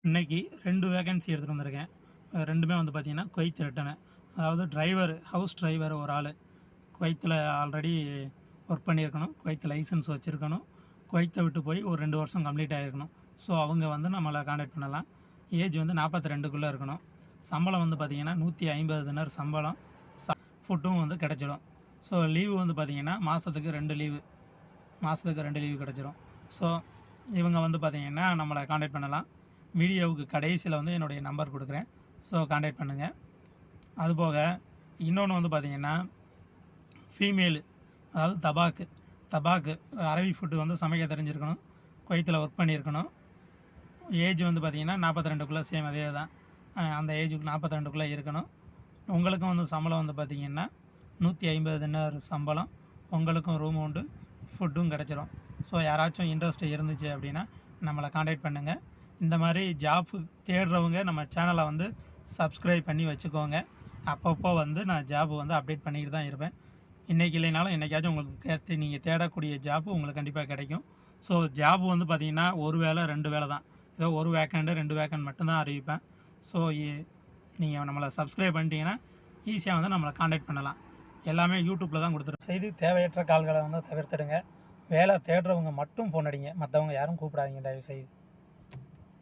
இன்னைக்கு 2 வேகன்சி எடுத்துகிட்டு வந்திருக்கேன். ரெண்டுமே வந்து பார்த்தீங்கன்னா குவைத் ரிட்டனு. அதாவது டிரைவர், ஹவுஸ் டிரைவர் ஒரு ஆள். குவைத்தில் ஆல்ரெடி ஒர்க் பண்ணியிருக்கணும், குவைத் லைசன்ஸ் வச்சுருக்கணும், குவைத்தை விட்டு போய் ஒரு 2 வருஷம் கம்ப்ளீட் ஆகிருக்கணும். ஸோ அவங்க வந்து நம்மளை காண்டாக்ட் பண்ணலாம். ஏஜ் வந்து 42க்குள்ளே இருக்கணும். சம்பளம் வந்து பார்த்தீங்கன்னா 150 தினார் சம்பளம், ஃபுட்டும் வந்து கிடச்சிடும். ஸோ லீவு வந்து பார்த்தீங்கன்னா மாதத்துக்கு 2 லீவு கிடச்சிரும். ஸோ இவங்க வந்து பார்த்தீங்கன்னா நம்மளை காண்டாக்ட் பண்ணலாம். வீடியோவுக்கு கடைசியில் வந்து என்னுடைய நம்பர் கொடுக்குறேன். ஸோ காண்டாக்ட் பண்ணுங்கள். அதுபோக இன்னொன்று வந்து பார்த்திங்கன்னா ஃபீமேலு, அதாவது தபாக்கு அரபி ஃபுட்டு வந்து சமைக்க தெரிஞ்சிருக்கணும், குவைத்தில் ஒர்க் பண்ணியிருக்கணும். ஏஜ் வந்து பார்த்திங்கன்னா 42க்குள்ளே, சேம் அதே தான், அந்த ஏஜுக்கு 42க்குள்ளே இருக்கணும். உங்களுக்கும் வந்து சம்பளம் வந்து பார்த்திங்கன்னா 150 தினார் சம்பளம், உங்களுக்கும் ரூம் உண்டு, ஃபுட்டும் கிடச்சிரும். ஸோ யாராச்சும் இன்ட்ரெஸ்ட் இருந்துச்சு அப்படின்னா நம்மளை காண்டாக்ட் பண்ணுங்கள். இந்த மாதிரி ஜாப் தேடுறவங்க நம்ம சேனலை வந்து சப்ஸ்கிரைப் பண்ணி வச்சுக்கோங்க. அப்பப்போ வந்து நான் ஜாப் வந்து அப்டேட் பண்ணிக்கிட்டு தான் இருப்பேன். இன்றைக்கி இல்லைனாலும் என்றைக்காச்சும் உங்களுக்கு நீங்கள் தேடக்கூடிய ஜாப்பு உங்களுக்கு கண்டிப்பாக கிடைக்கும். ஸோ ஜாப் வந்து பார்த்திங்கன்னா ஒரு வேலை 2 வேலை தான், ஏதோ ஒரு வேக்கண்ட் 2 வேக்கண்ட் மட்டும்தான் அறிவிப்பேன். ஸோ நீங்கள் நம்மளை சப்ஸ்கிரைப் பண்ணிட்டீங்கன்னா ஈஸியாக வந்து நம்மளை காண்டாக்ட் பண்ணலாம். எல்லாமே யூடியூப்பில் தான் கொடுத்துருக்கோம். செய்து தேவையற்ற கால்களை வந்து தவிர்த்துடுங்க. வேலை தேடுறவங்க மட்டும் ஃபோன் அடிங்க, மற்றவங்க யாரும் கூப்பிடாதீங்க தயவுசெய்து.